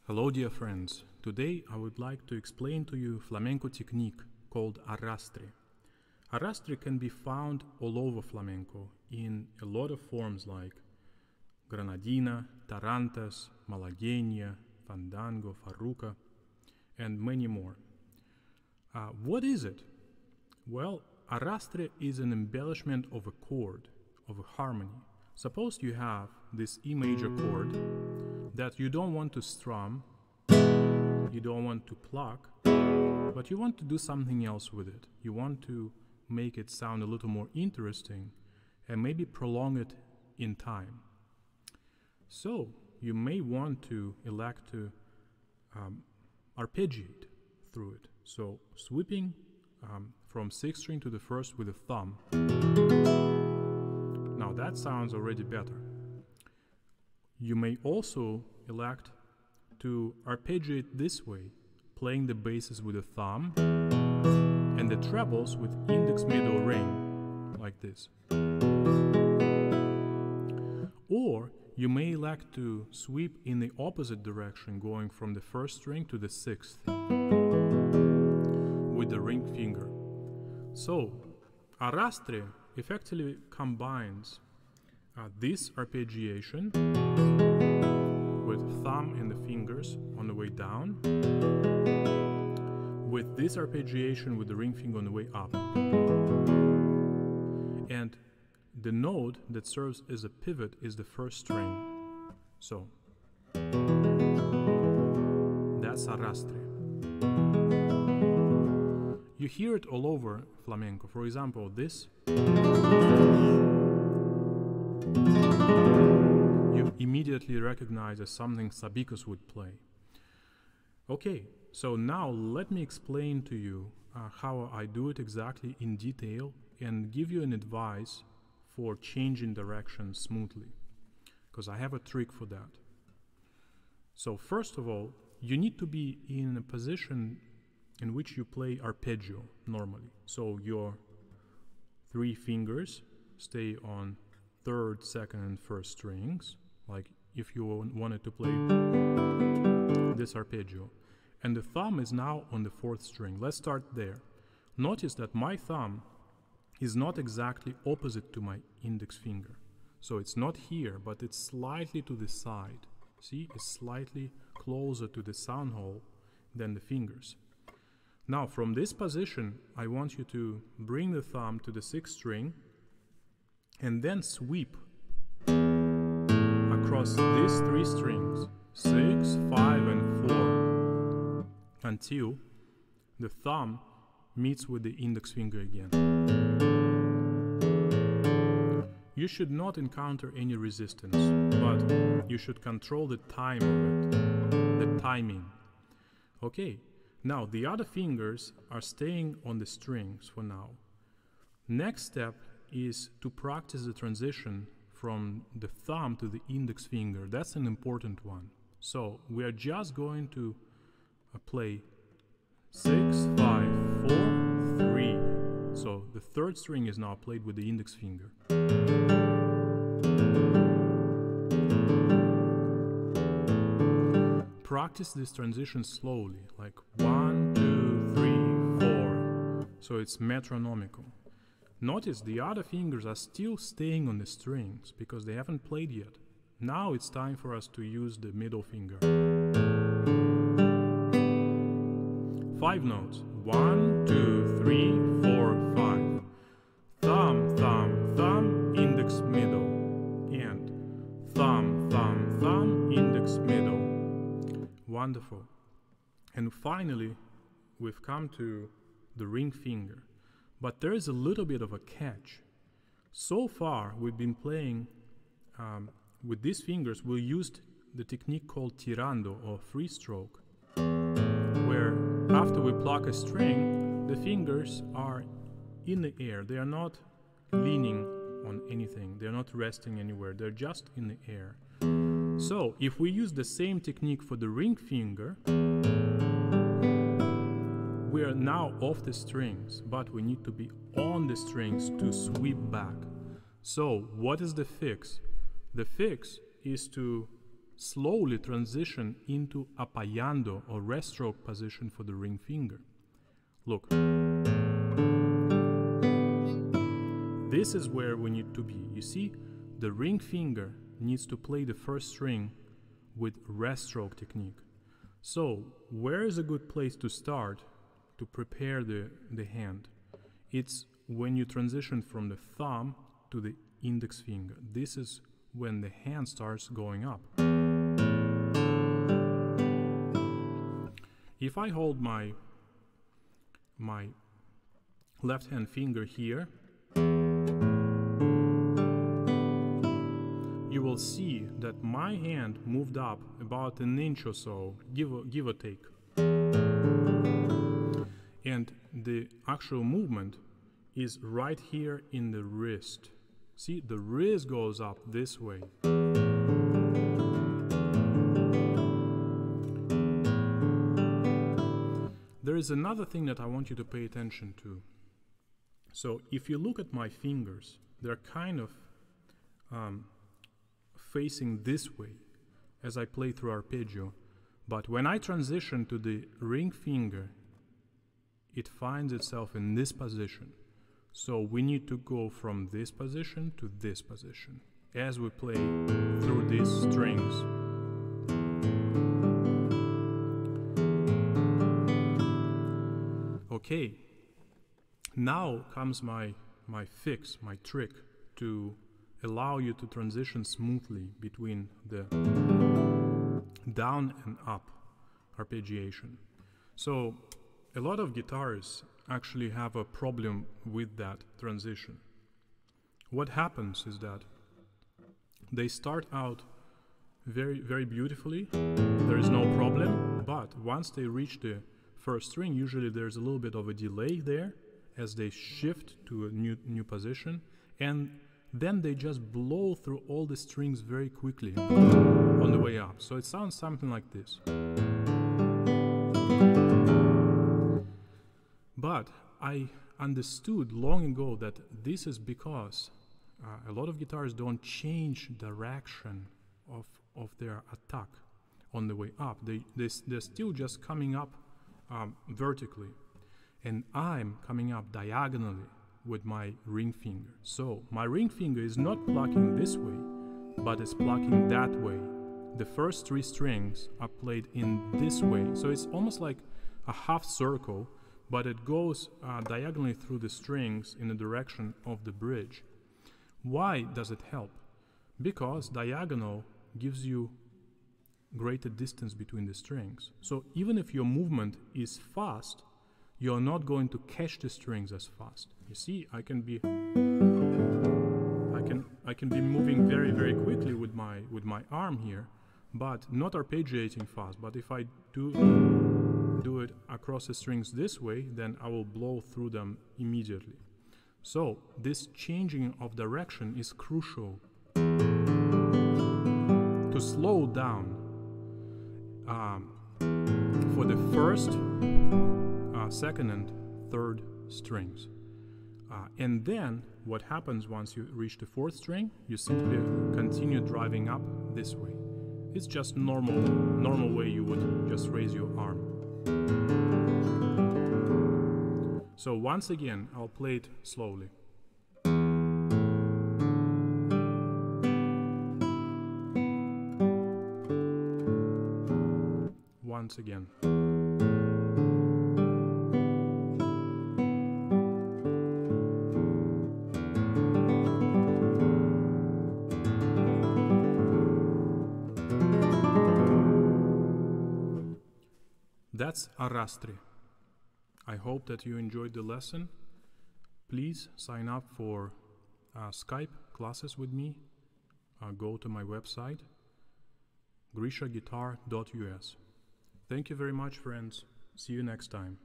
Hello dear friends, today I would like to explain to you flamenco technique called Arrastre. Arrastre can be found all over flamenco in a lot of forms like granadina, tarantas, malagueña, fandango, farruca, and many more. What is it? Well, Arrastre is an embellishment of a chord, of a harmony. Suppose you have this E major chord that you don't want to strum, you don't want to pluck, but you want to do something else with it. You want to make it sound a little more interesting and maybe prolong it in time. So you may want to elect to arpeggiate through it. So sweeping from 6th string to the 1st with the thumb. Now that sounds already better. You may also elect to arpeggiate this way, playing the basses with the thumb and the trebles with index, middle, ring, like this. Or you may elect to sweep in the opposite direction, going from the 1st string to the 6th with the ring finger. So Arrastre effectively combines this arpeggiation with thumb and the fingers on the way down with this arpeggiation with the ring finger on the way up. And the note that serves as a pivot is the 1st string. So that's Arrastre. You hear it all over flamenco. For example, this you immediately recognize as something Sabicos would play. Okay, so now let me explain to you how I do it exactly in detail and give you an advice for changing direction smoothly, because I have a trick for that. So first of all, you need to be in a position in which you play arpeggio normally. So your 3 fingers stay on 3rd, 2nd, and 1st strings, like if you wanted to play this arpeggio. And the thumb is now on the 4th string. Let's start there. Notice that my thumb is not exactly opposite to my index finger. So it's not here, but it's slightly to the side. See, it's slightly closer to the sound hole than the fingers. Now from this position, I want you to bring the thumb to the 6th string and then sweep across these 3 strings, 6, 5, and 4, until the thumb meets with the index finger again. You should not encounter any resistance, but you should control the time of it, the timing. Okay, now the other fingers are staying on the strings for now. Next step is to practice the transition from the thumb to the index finger. That's an important one. So we are just going to play 6, 5, 4, 3. So the 3rd string is now played with the index finger. Practice this transition slowly, like 1, 2, 3, 4. So it's metronomical. Notice the other fingers are still staying on the strings because they haven't played yet. Now it's time for us to use the middle finger. 5 notes. 1, 2, 3, 4, 5. Thumb, thumb, thumb, index, middle. And thumb, thumb, thumb, index, middle. Wonderful. And finally, we've come to the ring finger. But there is a little bit of a catch. So far, we've been playing with these fingers. We used the technique called tirando, or free stroke, where after we pluck a string, the fingers are in the air. They are not leaning on anything. They're not resting anywhere. They're just in the air. So if we use the same technique for the ring finger, we are now off the strings, but we need to be on the strings to sweep back. So what is the fix? The fix is to slowly transition into appaiando or rest stroke position for the ring finger. Look. This is where we need to be. You see, the ring finger needs to play the first string with rest stroke technique. So, where is a good place to start to prepare the hand? It's when you transition from the thumb to the index finger. This is when the hand starts going up. If I hold my left hand finger here, you will see that my hand moved up about an inch or so, give or take. And the actual movement is right here in the wrist. See, the wrist goes up this way. There is another thing that I want you to pay attention to. So if you look at my fingers, they're kind of facing this way as I play through arpeggio. But when I transition to the ring finger, it finds itself in this position. So we need to go from this position to this position as we play through these strings. Okay, now comes my fix, my trick to allow you to transition smoothly between the down and up arpeggiation. So a lot of guitarists actually have a problem with that transition. What happens is that they start out very, very beautifully, there is no problem, but once they reach the first string, usually there's a little bit of a delay there as they shift to a new position, and then they just blow through all the strings very quickly on the way up. So it sounds something like this. But I understood long ago that this is because a lot of guitarists don't change direction of their attack on the way up. They're still just coming up vertically, and I'm coming up diagonally with my ring finger. So my ring finger is not plucking this way, but it's plucking that way. The first three strings are played in this way, so it's almost like a half circle, but it goes diagonally through the strings in the direction of the bridge. Why does it help? Because diagonal gives you greater distance between the strings. So even if your movement is fast, you're not going to catch the strings as fast. You see, I can be moving very, very quickly with my arm here, but not arpeggiating fast. But if I do it across the strings this way, then I will blow through them immediately. So this changing of direction is crucial to slow down for the first, second and third strings. And then what happens once you reach the fourth string, you simply continue driving up this way. It's just normal way you would just raise your arm. So once again, I'll play it slowly. Once again. That's Arrastre. I hope that you enjoyed the lesson. Please sign up for Skype classes with me. Go to my website, grishaguitar.us. Thank you very much, friends. See you next time.